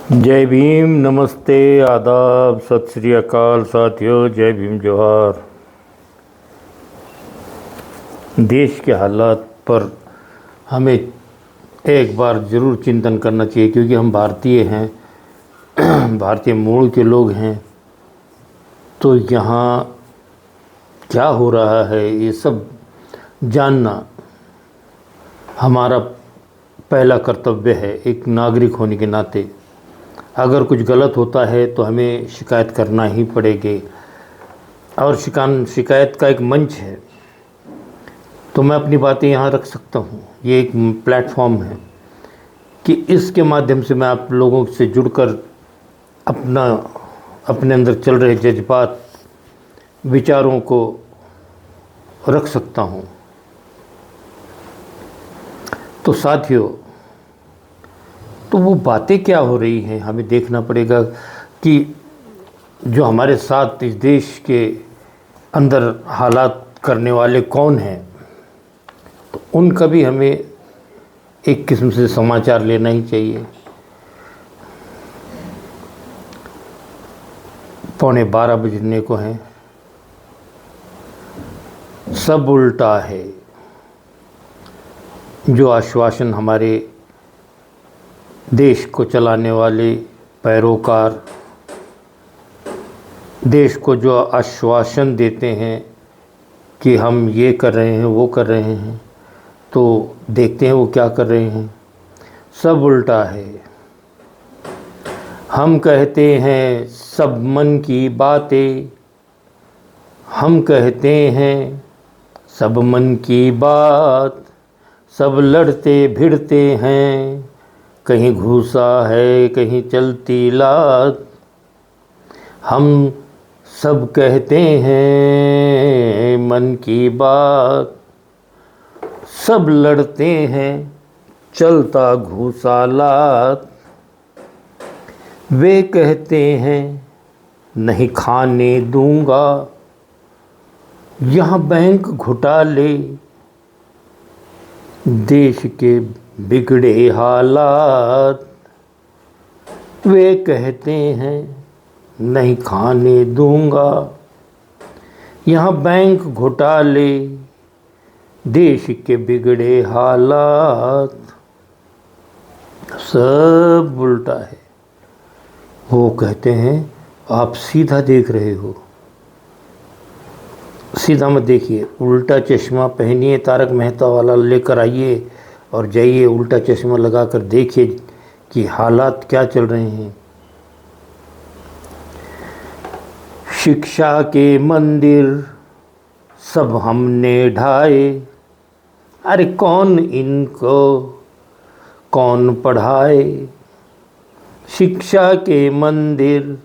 जय भीम, नमस्ते, आदाब, सत श्री अकाल साथियों। जय भीम, जोहार। देश के हालात पर हमें एक बार ज़रूर चिंतन करना चाहिए, क्योंकि हम भारतीय हैं, भारतीय मूल के लोग हैं। तो यहाँ क्या हो रहा है ये सब जानना हमारा पहला कर्तव्य है, एक नागरिक होने के नाते। अगर कुछ गलत होता है तो हमें शिकायत करना ही पड़ेगी, और शिकायत का एक मंच है, तो मैं अपनी बातें यहाँ रख सकता हूँ। ये एक प्लेटफॉर्म है कि इसके माध्यम से मैं आप लोगों से जुड़कर अपने अंदर चल रहे जज्बात, विचारों को रख सकता हूँ। तो साथियों, तो वो बातें क्या हो रही हैं, हमें देखना पड़ेगा कि जो हमारे साथ इस देश के अंदर हालात करने वाले कौन हैं, तो उनका भी हमें एक किस्म से समाचार लेना ही चाहिए। 11:15 बजने को हैं, सब उल्टा है। जो आश्वासन हमारे देश को चलाने वाले पैरोकार देश को जो आश्वासन देते हैं कि हम ये कर रहे हैं, वो कर रहे हैं, तो देखते हैं वो क्या कर रहे हैं। सब उल्टा है। हम कहते हैं सब मन की बातें, हम कहते हैं सब मन की बात, सब लड़ते भिड़ते हैं, कहीं घूसा है कहीं चलती लात। हम सब कहते हैं मन की बात, सब लड़ते हैं चलता घूसा लात। वे कहते हैं नहीं खाने दूंगा, यहाँ बैंक घोटाले, देश के बिगड़े हालात। वे कहते हैं नहीं खाने दूंगा, यहाँ बैंक घोटाले, देश के बिगड़े हालात। सब उल्टा है। वो कहते हैं आप सीधा देख रहे हो, सीधा मत देखिए, उल्टा चश्मा पहनिए, तारक मेहता वाला लेकर आइए और जाइए, उल्टा चश्मा लगाकर देखिए कि हालात क्या चल रहे हैं। शिक्षा के मंदिर सब हमने ढाए, अरे कौन इनको कौन पढ़ाए। शिक्षा के मंदिर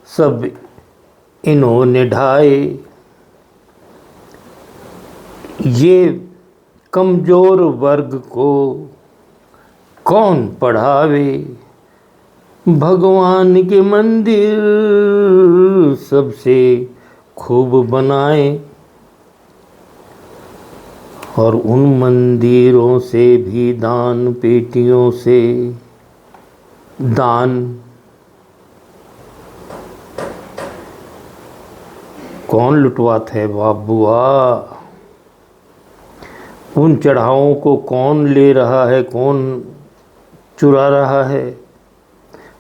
सब इन्होंने ढाए, ये कमज़ोर वर्ग को कौन पढ़ावे। भगवान के मंदिर सबसे खूब बनाए, और उन मंदिरों से भी दान पेटियों से दान कौन लुटवाता है बाबुआ। उन चढ़ावों को कौन ले रहा है, कौन चुरा रहा है।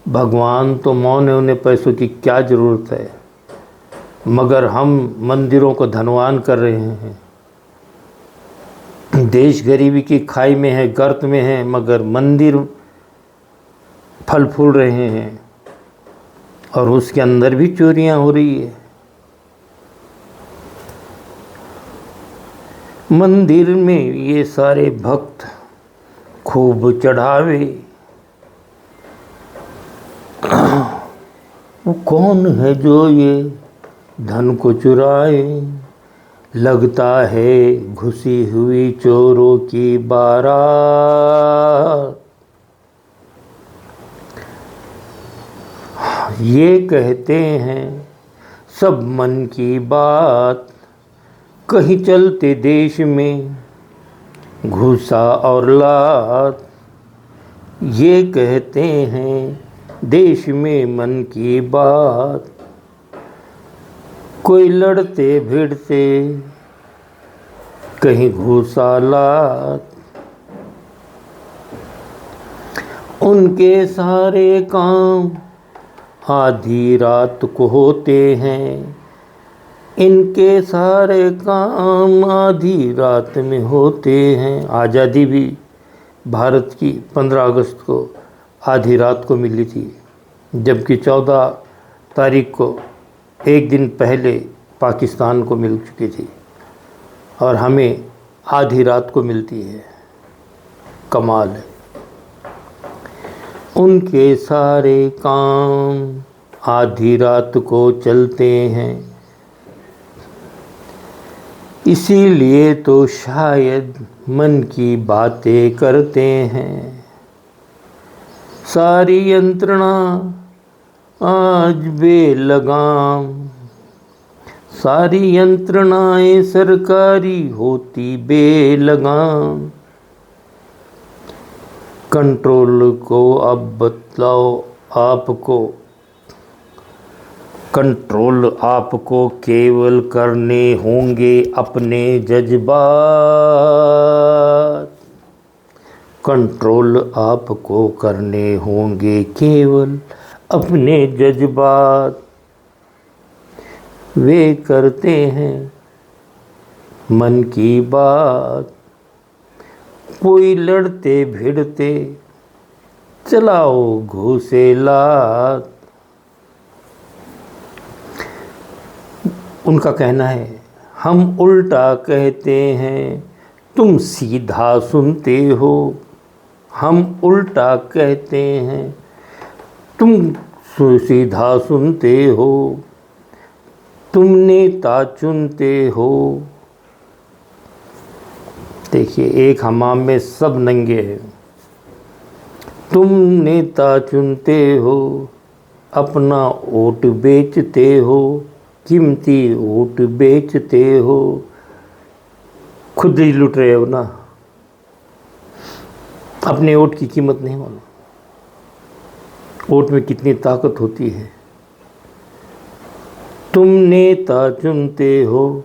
भगवान तो मौन है, उन्हें पैसों की क्या ज़रूरत है, मगर हम मंदिरों को धनवान कर रहे हैं। देश गरीबी की खाई में है, गर्त में है, मगर मंदिर फल फूल रहे हैं, और उसके अंदर भी चोरियां हो रही है। मंदिर में ये सारे भक्त खूब चढ़ावे, वो कौन है जो ये धन को चुराए। लगता है घुसी हुई चोरों की बारात। ये कहते हैं सब मन की बात, कहीं चलते देश में घुसा और लात। ये कहते हैं देश में मन की बात, कोई लड़ते भिड़ते कहीं घूसालात, उनके सारे काम आधी रात को होते हैं, इनके सारे काम आधी रात में होते हैं। आज़ादी भी भारत की 15 अगस्त को आधी रात को मिली थी, जबकि 14 तारीख को एक दिन पहले पाकिस्तान को मिल चुकी थी और हमें आधी रात को मिलती है। कमाल है। उनके सारे काम आधी रात को चलते हैं, इसीलिए तो शायद मन की बातें करते हैं। सारी यंत्रणा आज बेलगाम, सारी यंत्रणाएं सरकारी होती बेलगाम। कंट्रोल को अब बतलाओ आपको, कंट्रोल आपको केवल करने होंगे अपने जज्बात। कंट्रोल आपको करने होंगे केवल अपने जज्बात। वे करते हैं मन की बात, कोई लड़ते भिड़ते चलाओ घूसेलात। उनका कहना है हम उल्टा कहते हैं, तुम सीधा सुनते हो। हम उल्टा कहते हैं, तुम सीधा सुनते हो। तुम नेता चुनते हो। देखिए, एक हमाम में सब नंगे हैं। तुम नेता चुनते हो, अपना वोट बेचते हो, कीमती वोट बेचते हो। खुद ही लुट रहे हो ना, अपने वोट की कीमत नहीं मालूम। वोट में कितनी ताकत होती है। तुम नेता चुनते हो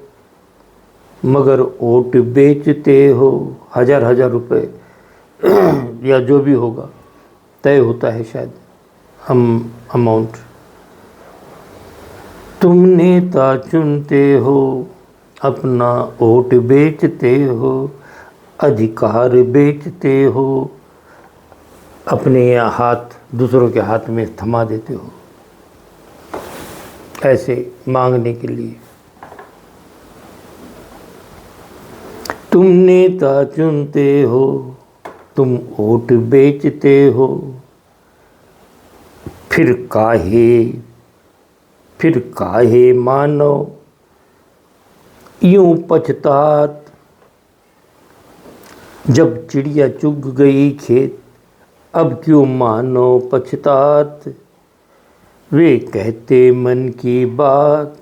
मगर वोट बेचते हो। हजार हजार रुपए या जो भी होगा तय होता है शायद अमाउंट। तुम नेता चुनते हो, अपना वोट बेचते हो, अधिकार बेचते हो, अपने हाथ दूसरों के हाथ में थमा देते हो ऐसे मांगने के लिए। तुम नेता चुनते हो, तुम वोट बेचते हो, फिर काहे मानो यूं पछतात। जब चिड़िया चुग गई खेत, अब क्यों मानो पछतात। वे कहते मन की बात,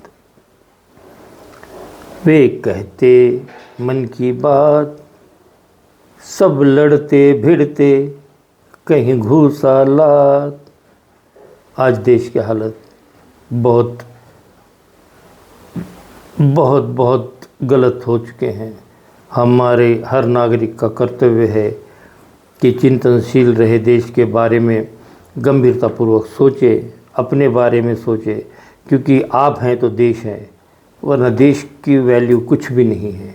वे कहते मन की बात। सब लड़ते भिड़ते कहीं घूसालात। आज देश की हालत बहुत बहुत बहुत गलत हो चुके हैं। हमारे हर नागरिक का कर्तव्य है कि चिंतनशील रहे, देश के बारे में गंभीरतापूर्वक सोचे, अपने बारे में सोचे, क्योंकि आप हैं तो देश है, वरना देश की वैल्यू कुछ भी नहीं है।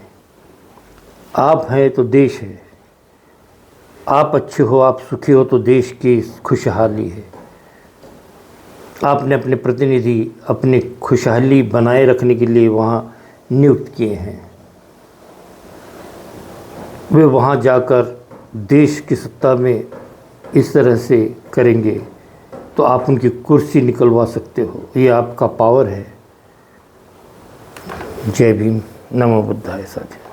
आप हैं तो देश है। आप अच्छे हो, आप सुखी हो तो देश की खुशहाली है। आपने अपने प्रतिनिधि अपनी खुशहाली बनाए रखने के लिए वहाँ नियुक्त किए हैं। वे वहाँ जाकर देश की सत्ता में इस तरह से करेंगे तो आप उनकी कुर्सी निकलवा सकते हो। ये आपका पावर है। जय भीम, नमो बुद्धाय साथियों।